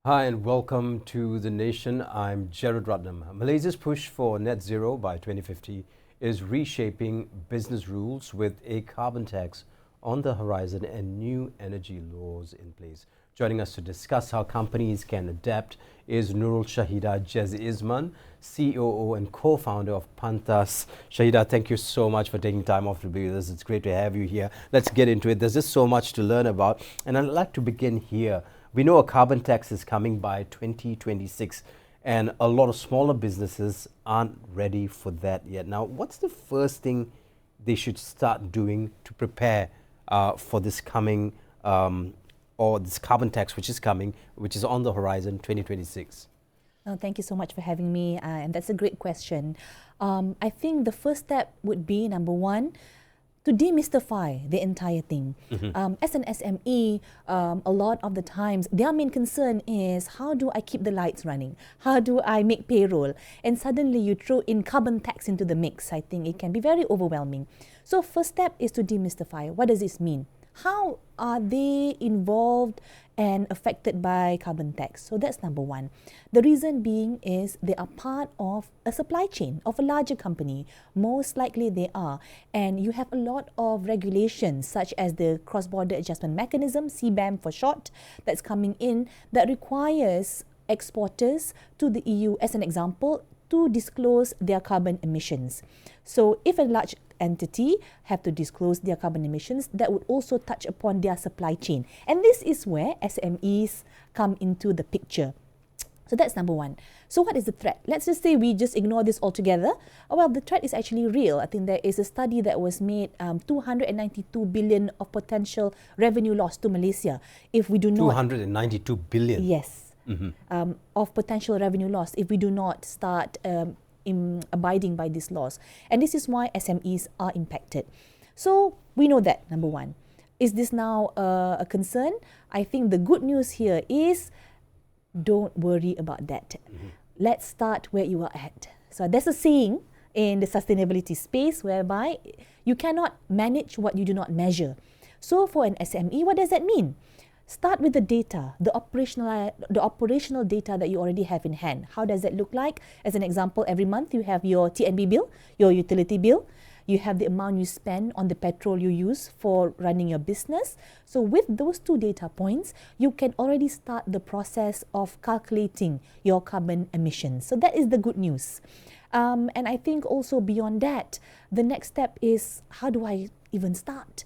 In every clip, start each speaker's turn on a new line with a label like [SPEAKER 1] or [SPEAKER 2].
[SPEAKER 1] Hi and welcome to The Nation. I'm Gerard RATNAM. Malaysia's push for net zero by 2050 is reshaping business rules with a carbon tax on the horizon and new energy laws in place. Joining us to discuss how companies can adapt is NURUL SYAHEEDAH IZMAN, COO and co-founder of Pantas. SYAHEEDAH, thank you so much for taking time off to be with us. It's great to have you here. Let's get into it. There's just so much to learn about, and I'd like to begin here. We know a carbon tax is coming by 2026, and a lot of smaller businesses aren't ready for that yet. Now, what's the first thing they should start doing to prepare for this coming, or this carbon tax which is coming, which is on the horizon, 2026?
[SPEAKER 2] Oh, thank you so much for having me, and that's a great question. I think the first step would be, number one, to demystify the entire thing. As an SME, a lot of the times, their main concern is, how do I keep the lights running? How do I make payroll? And suddenly you throw in carbon tax into the mix. I think it can be very overwhelming. So first step is to demystify. What does this mean? How are they involved and affected by carbon tax? So that's number one. The reason being is they are part of a supply chain of a larger company. Most likely they are. And you have a lot of regulations such as the Cross-Border Adjustment Mechanism, CBAM for short, that's coming in that requires exporters to the EU, as an example, to disclose their carbon emissions. So if a large entity have to disclose their carbon emissions, that would also touch upon their supply chain. And this is where SMEs come into the picture. So that's number one. So what is the threat? Let's just say we just ignore this altogether. Well, the threat is actually real. I think there is a study that was made, 292 billion of potential revenue loss to Malaysia if we do not...
[SPEAKER 1] 292 billion?
[SPEAKER 2] Yes. Of potential revenue loss if we do not start abiding by these laws. And this is why SMEs are impacted. So we know that, number one. Is this now a concern? I think the good news here is, don't worry about that. Let's start where you are at. So there's a saying in the sustainability space whereby you cannot manage what you do not measure. So for an SME, what does that mean? Start with the data, the operational data that you already have in hand. How does that look like? As an example, every month you have your TNB bill, your utility bill. You have the amount you spend on the petrol you use for running your business. So with those two data points, you can already start the process of calculating your carbon emissions. So that is the good news. And I think also beyond that, the next step is, how do I even start?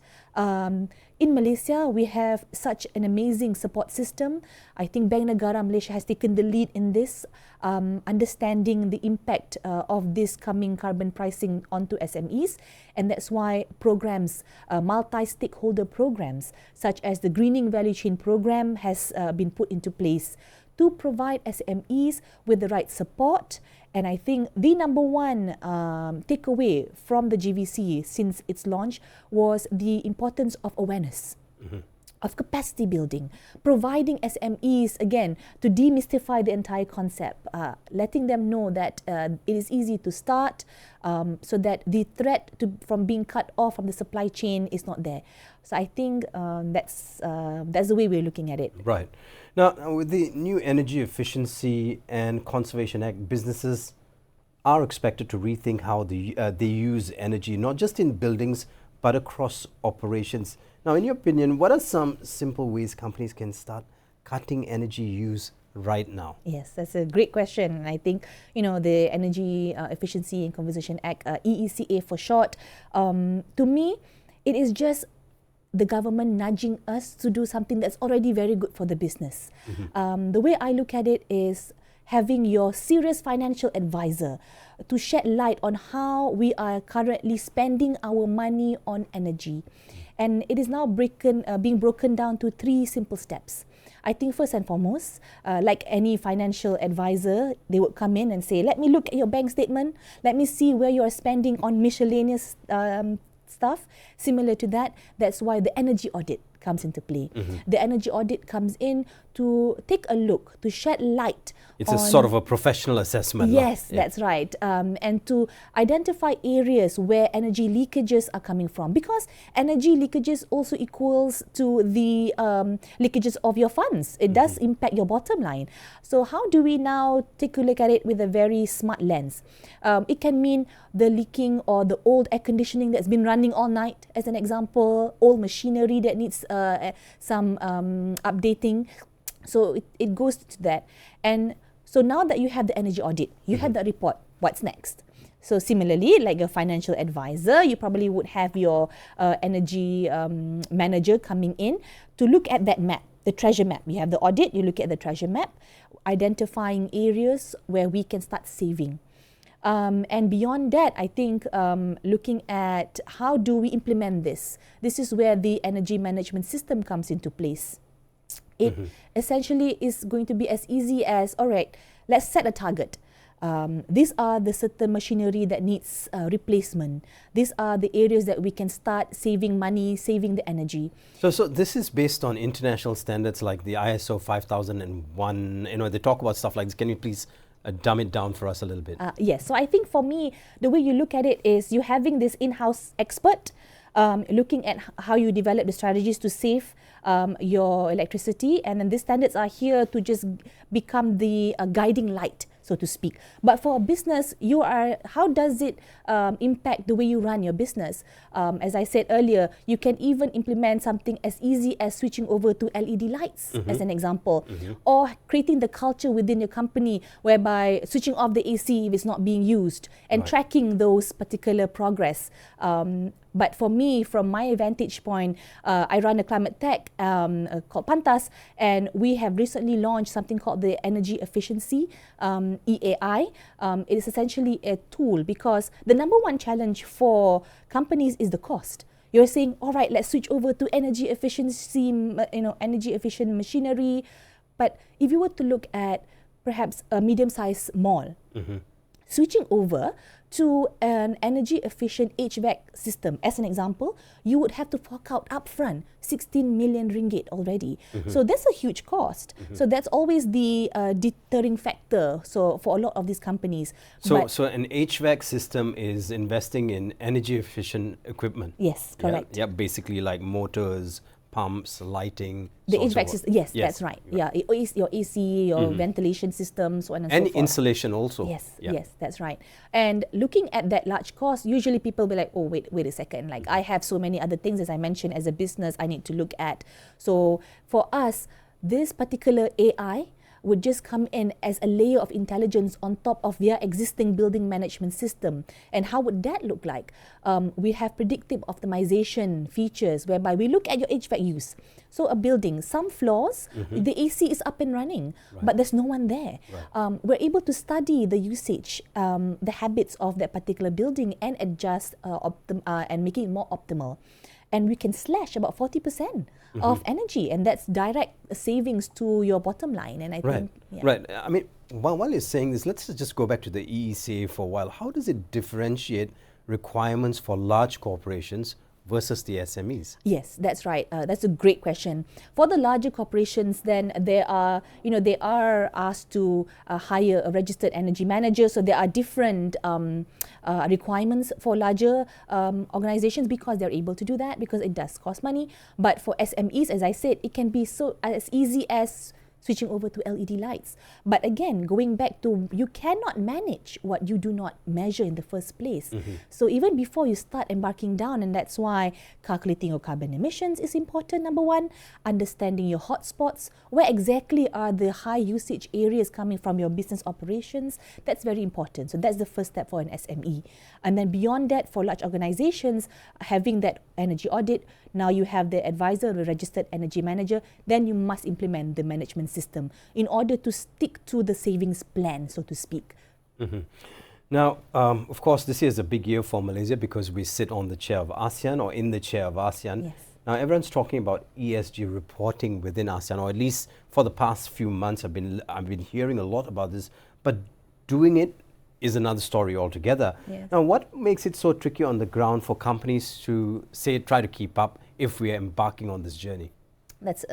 [SPEAKER 2] In Malaysia, we have such an amazing support system. I think Bank Negara Malaysia has taken the lead in this, understanding the impact of this coming carbon pricing onto SMEs. And that's why programs, multi-stakeholder programs, such as the Greening Value Chain program has been put into place to provide SMEs with the right support. And I think the number one takeaway from the GVC since its launch was the importance of awareness, of capacity building, providing SMEs, again, to demystify the entire concept, letting them know that it is easy to start, so that the threat from being cut off from the supply chain is not there. So I think that's the way we're looking at it.
[SPEAKER 1] Right. Now, with the new Energy Efficiency and Conservation Act, businesses are expected to rethink how they use energy, not just in buildings, but across operations. Now, in your opinion, what are some simple ways companies can start cutting energy use right now?
[SPEAKER 2] Yes, that's a great question. I think, the Energy Efficiency and Conservation Act, EECA for short, to me, it is just the government nudging us to do something that's already very good for the business. The way I look at it is having your serious financial advisor to shed light on how we are currently spending our money on energy. And it is now being broken down to 3 simple steps. I think first and foremost, like any financial advisor, they would come in and say, let me look at your bank statement, let me see where you are spending on miscellaneous stuff. Similar to that, that's why the energy audit comes into play. The energy audit comes in to take a look, to shed light.
[SPEAKER 1] It's a sort of a professional assessment.
[SPEAKER 2] Yes, that's right. And to identify areas where energy leakages are coming from, because energy leakages also equals to the leakages of your funds. It does impact your bottom line. So how do we now take a look at it with a very smart lens? It can mean the leaking or the old air conditioning that's been running all night, as an example, old machinery that needs some updating. So it goes to that. And so now that you have the energy audit, you have the report, what's next? So similarly, like a financial advisor, you probably would have your energy manager coming in to look at that map, the treasure map. You have the audit, you look at the treasure map, identifying areas where we can start saving. And beyond that, I think looking at how do we implement this. This is where the energy management system comes into place. It essentially is going to be as easy as, all right, let's set a target. These are the certain machinery that needs replacement. These are the areas that we can start saving money, saving the energy.
[SPEAKER 1] So this is based on international standards like the ISO 5001. You know, they talk about stuff like this. Can you please dumb it down for us a little bit?
[SPEAKER 2] Yes. So I think for me, the way you look at it is you having this in-house expert looking at how you develop the strategies to save your electricity, and then these standards are here to just become the guiding light, so to speak. But for a business, how does it impact the way you run your business? As I said earlier, you can even implement something as easy as switching over to LED lights, as an example, or creating the culture within your company whereby switching off the AC if it's not being used, and tracking those particular progress. But for me, from my vantage point, I run a climate tech called Pantas, and we have recently launched something called the Energy Efficiency EAI. It is essentially a tool because the number one challenge for companies is the cost. You're saying, all right, let's switch over to energy efficiency, energy efficient machinery. But if you were to look at perhaps a medium-sized mall, switching over to an energy efficient HVAC system, as an example, you would have to fork out upfront 16 million ringgit already. So that's a huge cost. So that's always the deterring factor. So for a lot of these companies.
[SPEAKER 1] So an HVAC system is investing in energy efficient equipment.
[SPEAKER 2] Yes, correct.
[SPEAKER 1] Yeah, basically like motors, pumps, lighting.
[SPEAKER 2] The HVAC system, yes, that's right. Yeah, your AC, your ventilation system, so on and so forth.
[SPEAKER 1] And insulation also.
[SPEAKER 2] Yes, yes, that's right. And looking at that large cost, usually people will be like, oh, wait a second. Like I have so many other things, as I mentioned, as a business, I need to look at. So for us, this particular AI would just come in as a layer of intelligence on top of their existing building management system. And how would that look like? We have predictive optimization features whereby we look at your HVAC use. So a building, some floors, the AC is up and running, but there's no one there. We're able to study the usage, the habits of that particular building and adjust and make it more optimal. And we can slash about 40% of energy, and that's direct savings to your bottom line. And I think,
[SPEAKER 1] right. I mean, while you're saying this, let's just go back to the EECA for a while. How does it differentiate requirements for large corporations versus the SMEs?
[SPEAKER 2] Yes, that's right. That's a great question. For the larger corporations, then they are asked to hire a registered energy manager. So there are different requirements for larger organizations because they're able to do that because it does cost money. But for SMEs, as I said, it can be so as easy as switching over to LED lights. But again, going back to you cannot manage what you do not measure in the first place. So even before you start embarking down, and that's why calculating your carbon emissions is important, number one, understanding your hotspots, where exactly are the high usage areas coming from your business operations, that's very important. So that's the first step for an SME. And then beyond that, for large organizations, having that energy audit, now you have the advisor, the registered energy manager, then you must implement the management system in order to stick to the savings plan, so to speak.
[SPEAKER 1] Now, of course, this year is a big year for Malaysia because we sit on the chair of ASEAN or in the chair of ASEAN.
[SPEAKER 2] Yes.
[SPEAKER 1] Now, everyone's talking about ESG reporting within ASEAN, or at least for the past few months, I've been hearing a lot about this, but doing it is another story altogether.
[SPEAKER 2] Yes.
[SPEAKER 1] Now, what makes it so tricky on the ground for companies to try to keep up if we are embarking on this journey?
[SPEAKER 2] That's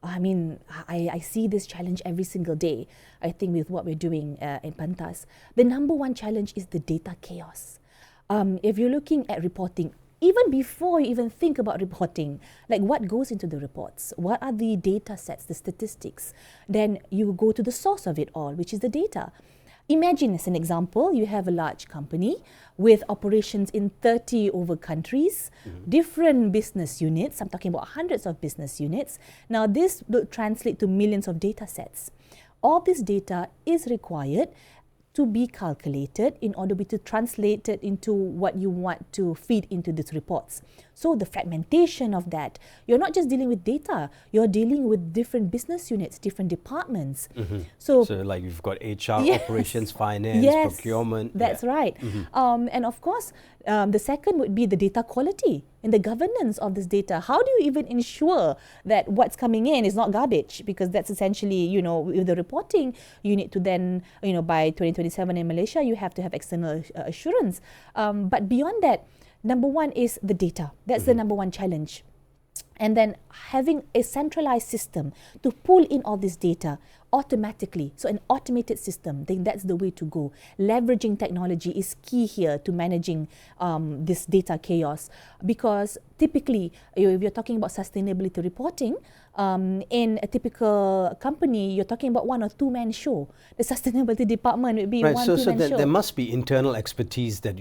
[SPEAKER 2] I mean, I see this challenge every single day, I think, with what we're doing in Pantas. The number one challenge is the data chaos. If you're looking at reporting, even before you even think about reporting, like what goes into the reports, what are the data sets, the statistics, then you go to the source of it all, which is the data. Imagine, as an example, you have a large company with operations in 30 over countries, different business units. I'm talking about hundreds of business units. Now, this will translate to millions of data sets. All this data is required to be calculated in order to translate it into what you want to feed into these reports. So the fragmentation of that, you're not just dealing with data, you're dealing with different business units, different departments.
[SPEAKER 1] So like you've got HR,
[SPEAKER 2] Yes.
[SPEAKER 1] operations, finance,
[SPEAKER 2] Yes,
[SPEAKER 1] procurement.
[SPEAKER 2] that's right. And of course, the second would be the data quality and the governance of this data. How do you even ensure that what's coming in is not garbage? Because that's essentially, you know, with the reporting, you need to then, you know, by 2027 in Malaysia, you have to have external assurance. But beyond that, number one is the data. That's the number one challenge. And then having a centralized system to pull in all this data automatically. So an automated system, I think that's the way to go. Leveraging technology is key here to managing this data chaos, because typically, if you're talking about sustainability reporting, in a typical company, you're talking about one or two man show. The sustainability department would be
[SPEAKER 1] Right,
[SPEAKER 2] one
[SPEAKER 1] so
[SPEAKER 2] two man show.
[SPEAKER 1] there must be internal expertise that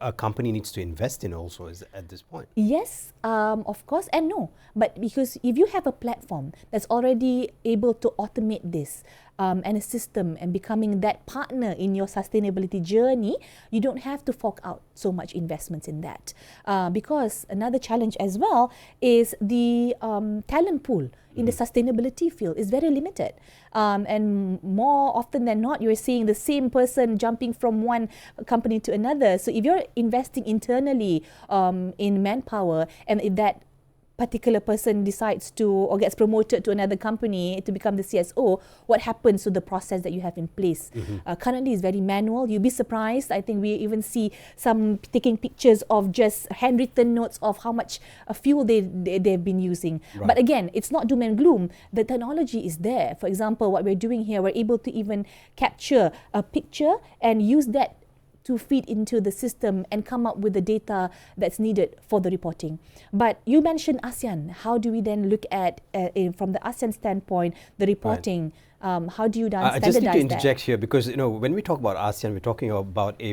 [SPEAKER 1] a company needs to invest in also at this point.
[SPEAKER 2] Yes, of course, and no. But because if you have a platform that's already able to automate this and a system and becoming that partner in your sustainability journey, you don't have to fork out so much investments in that. Because another challenge as well is the talent pool in the sustainability field is very limited. And more often than not, you're seeing the same person jumping from one company to another. So if you're investing internally in manpower, and if that particular person decides to or gets promoted to another company to become the CSO, what happens to the process that you have in place? Currently, it's very manual. You'll be surprised. I think we even see some taking pictures of just handwritten notes of how much fuel they've been using.
[SPEAKER 1] Right.
[SPEAKER 2] But again, it's not doom and gloom. The technology is there. For example, what we're doing here, we're able to even capture a picture and use that to feed into the system and come up with the data that's needed for the reporting. But you mentioned ASEAN. How do we then look at, from the ASEAN standpoint, the reporting? How do you then
[SPEAKER 1] I
[SPEAKER 2] standardize
[SPEAKER 1] just need to
[SPEAKER 2] that?
[SPEAKER 1] interject here because, you know, when we talk about ASEAN, we're talking about a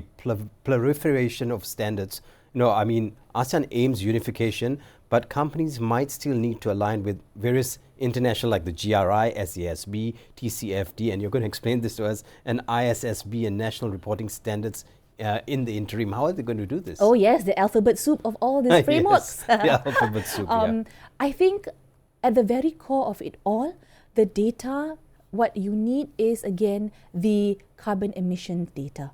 [SPEAKER 1] proliferation of standards. You know, I mean, ASEAN aims unification, but companies might still need to align with various international, like the GRI, SASB, TCFD, and you're going to explain this to us, and ISSB and national reporting standards in the interim. How are they going to do this?
[SPEAKER 2] Oh yes, the alphabet soup of all these frameworks.
[SPEAKER 1] Yes, the alphabet soup, yeah.
[SPEAKER 2] I think at the very core of it all, the data, what you need is, again, the carbon emission data.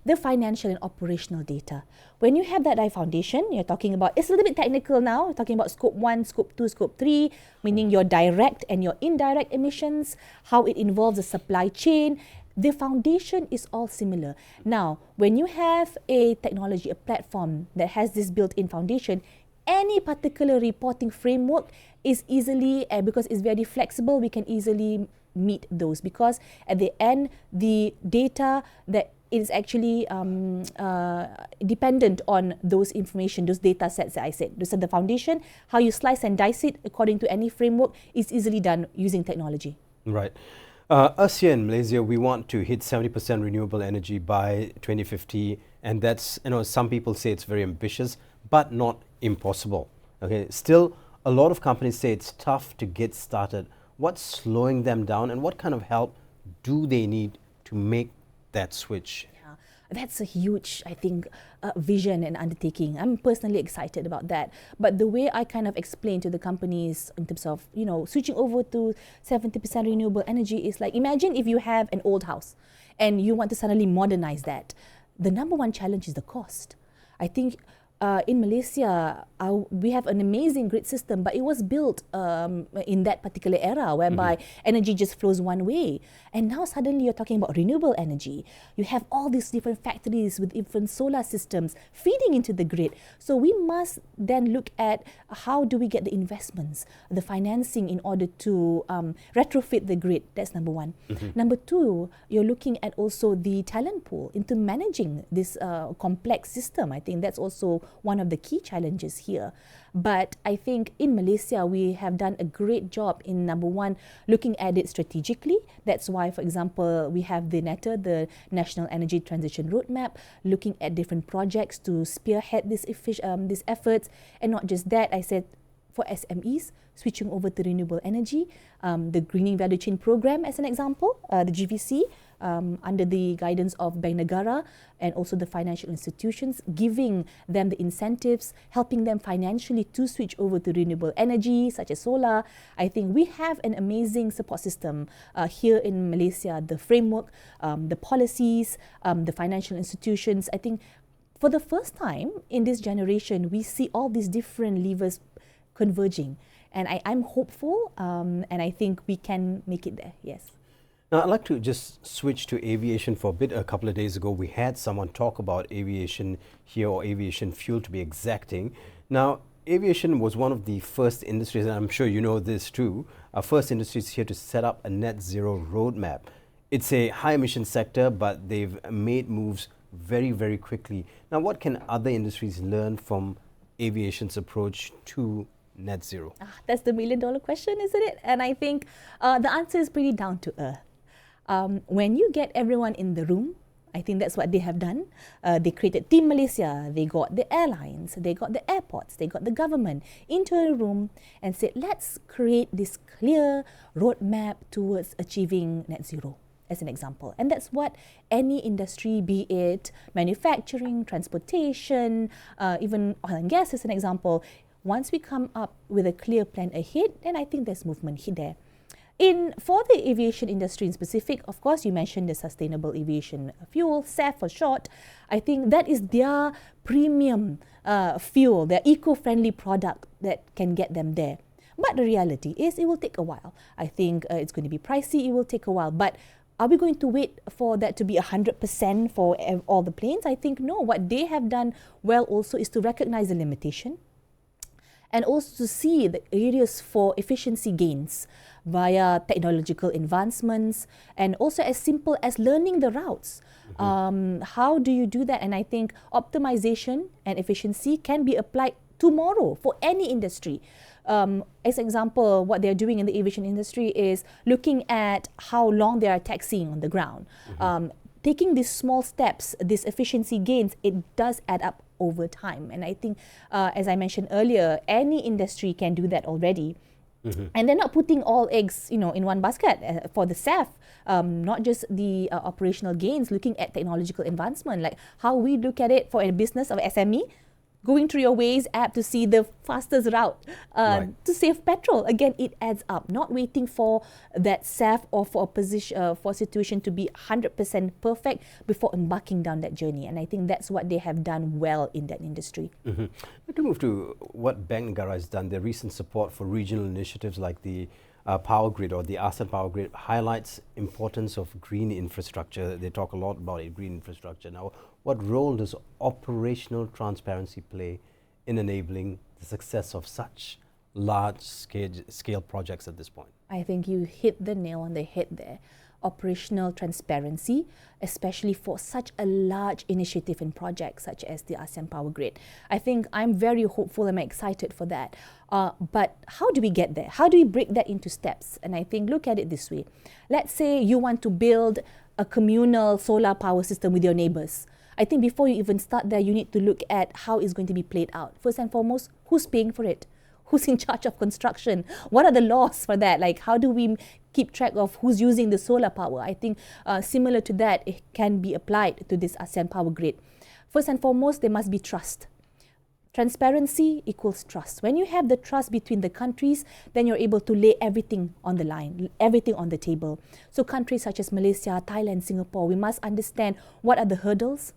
[SPEAKER 2] The financial and operational data. When you have that foundation, you're talking about, it's a little bit technical now, you're talking about scope 1, scope 2, scope 3, meaning your direct and your indirect emissions, how it involves the supply chain. The foundation is all similar. Now, when you have a technology, a platform that has this built-in foundation, any particular reporting framework is easily, because it's very flexible, we can easily meet those, because at the end, the data that is actually dependent on those information, those data sets that I said. Those are the foundation. How you slice and dice it according to any framework is easily done using technology.
[SPEAKER 1] Right. Us here in Malaysia, we want to hit 70% renewable energy by 2050, and that's, you know, some people say it's very ambitious, but not impossible. Okay. Still, a lot of companies say it's tough to get started. What's slowing them down, and what kind of help do they need to make that switch?
[SPEAKER 2] Yeah, that's a huge, I think, vision and undertaking. I'm personally excited about that. But the way I kind of explain to the companies in terms of, you know, switching over to 70% renewable energy is like, imagine if you have an old house and you want to suddenly modernize that. The number one challenge is the cost. I think in Malaysia, we have an amazing grid system, but it was built in that particular era whereby energy just flows one way. And now suddenly you're talking about renewable energy. You have all these different factories with different solar systems feeding into the grid. So we must then look at how do we get the investments, the financing in order to retrofit the grid. That's number one. Number two, you're looking at also the talent pool into managing this complex system. I think that's also one of the key challenges here. But I think in Malaysia, we have done a great job in, number one, looking at it strategically. That's why, for example, we have the NETA, the National Energy Transition Roadmap, looking at different projects to spearhead these efforts. And not just that, I said for SMEs, switching over to renewable energy, the Greening Value Chain Program as an example, the GVC, under the guidance of Bank Negara and also the financial institutions, giving them the incentives, helping them financially to switch over to renewable energy such as solar. I think we have an amazing support system here in Malaysia, the framework, the policies, the financial institutions. I think for the first time in this generation, we see all these different levers converging. And I'm hopeful, and I think we can make it there, yes.
[SPEAKER 1] Now, I'd like to just switch to aviation for a bit. A couple of days ago, we had someone talk about aviation here, or aviation fuel to be exacting. Now, aviation was one of the first industries, and I'm sure you know this too, our first industries here to set up a net zero roadmap. It's a high emission sector, but they've made moves very, very quickly. Now, what can other industries learn from aviation's approach to net zero?
[SPEAKER 2] That's the million-dollar question, isn't it? And I think the answer is pretty down to earth. When you get everyone in the room, I think that's what they have done. They created Team Malaysia. They got the airlines, they got the airports, they got the government into a room and said, let's create this clear roadmap towards achieving net zero, as an example. And that's what any industry, be it manufacturing, transportation, even oil and gas as an example, once we come up with a clear plan ahead, then I think there's movement here there. For the aviation industry in specific, of course, you mentioned the Sustainable Aviation Fuel, SAF for short. I think that is their premium fuel, their eco-friendly product that can get them there. But the reality is it will take a while. I think it's going to be pricey, it will take a while. But are we going to wait for that to be 100% for all the planes? I think no. What they have done well also is to recognize the limitation and also to see the areas for efficiency gains via technological advancements, and also as simple as learning the routes. How do you do that? And I think optimization and efficiency can be applied tomorrow for any industry. As an example, what they're doing in the aviation industry is looking at how long they are taxiing on the ground. Taking these small steps, these efficiency gains, it does add up over time. And I think, as I mentioned earlier, any industry can do that already. And they're not putting all eggs, in one basket for the SAF. Not just the operational gains, looking at technological advancement, like how we look at it for a business of SME, going through your Waze app to see the fastest route to save petrol. Again, it adds up. Not waiting for that SAF or for a position, for a situation to be 100% perfect before embarking down that journey. And I think that's what they have done well in that industry.
[SPEAKER 1] I'd like to move to what Bank Negara has done. Their recent support for regional initiatives like the power grid or the ASEAN power grid highlights importance of green infrastructure. They talk a lot about it, green infrastructure. Now, what role does operational transparency play in enabling the success of such large-scale projects at this point?
[SPEAKER 2] I think you hit the nail on the head there. Operational transparency, especially for such a large initiative and project such as the ASEAN Power Grid. I think I'm very hopeful and I'm excited for that. But how do we get there? How do we break that into steps? And I think, look at it this way. Let's say you want to build a communal solar power system with your neighbors. I think before you even start there, you need to look at how it's going to be played out. First and foremost, who's paying for it? Who's in charge of construction? What are the laws for that? Like, how do we keep track of who's using the solar power? I think similar to that, it can be applied to this ASEAN Power Grid. First and foremost, there must be trust. Transparency equals trust. When you have the trust between the countries, then you're able to lay everything on the line, everything on the table. So countries such as Malaysia, Thailand, Singapore, we must understand what are the hurdles,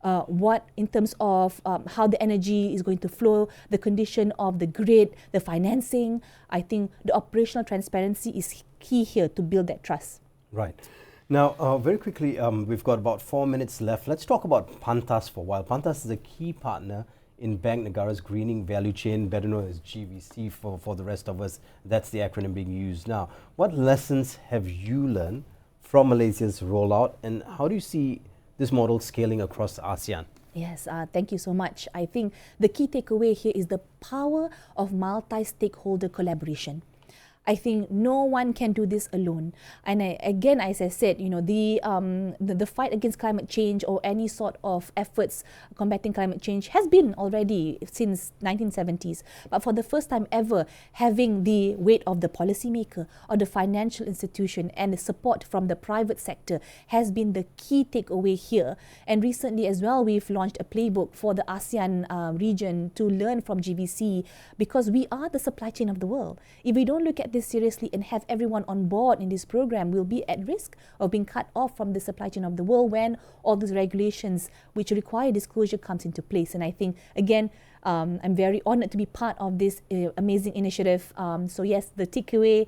[SPEAKER 2] what in terms of how the energy is going to flow, the condition of the grid, the financing. I think the operational transparency is key here to build that trust.
[SPEAKER 1] Right. Now, very quickly, we've got about 4 minutes left. Let's talk about Pantas for a while. Pantas is a key partner in Bank Negara's greening value chain, better known as GVC for the rest of us. That's the acronym being used now. What lessons have you learned from Malaysia's rollout, and how do you see this model scaling across ASEAN?
[SPEAKER 2] Yes, thank you so much. I think the key takeaway here is the power of multi-stakeholder collaboration. I think no one can do this alone. And again, as I said, the fight against climate change or any sort of efforts combating climate change has been already since 1970s. But for the first time ever, having the weight of the policymaker or the financial institution and the support from the private sector has been the key takeaway here. And recently as well, we've launched a playbook for the ASEAN region to learn from GVC, because we are the supply chain of the world. If we don't look at this seriously and have everyone on board in this program, we'll be at risk of being cut off from the supply chain of the world when all these regulations which require disclosure comes into place. And I think, again, I'm very honored to be part of this amazing initiative. So yes, the takeaway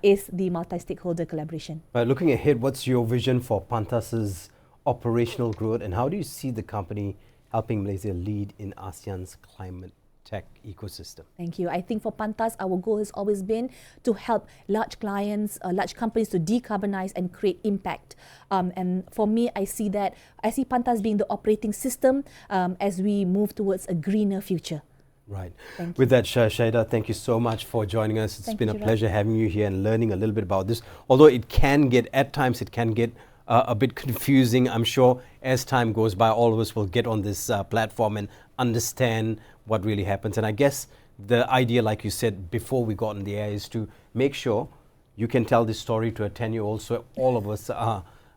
[SPEAKER 2] is the multi-stakeholder collaboration.
[SPEAKER 1] Looking ahead, what's your vision for Pantas's operational growth, and how do you see the company helping Malaysia lead in ASEAN's climate tech ecosystem?
[SPEAKER 2] Thank you. I think for Pantas, our goal has always been to help large clients, large companies to decarbonize and create impact. And for me, I see Pantas being the operating system as we move towards a greener future.
[SPEAKER 1] Right. With that, SYAHEEDAH, thank you so much for joining us. It's been a pleasure having you here and learning a little bit about this. Although at times it can get a bit confusing. I'm sure as time goes by, all of us will get on this platform and understand what really happens. And I guess the idea, like you said before we got in the air, is to make sure you can tell this story to a 10-year-old, so all of us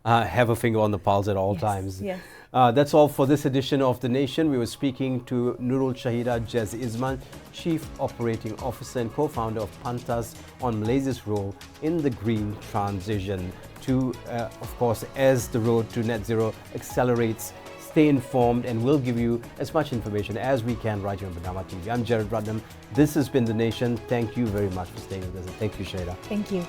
[SPEAKER 1] have a finger on the pulse at all times.
[SPEAKER 2] Yes.
[SPEAKER 1] That's all for this edition of The Nation. We were speaking to NURUL SYAHEEDAH IZMAN, Chief Operating Officer and co-founder of Pantas, on Malaysia's role in the green transition to, of course, as the road to net zero accelerates. Stay informed, and we'll give you as much information as we can right here on Bernama TV. I'm GERARD. This has been The Nation. Thank you very much for staying with us, and thank you, SYAHEEDAH.
[SPEAKER 2] Thank you.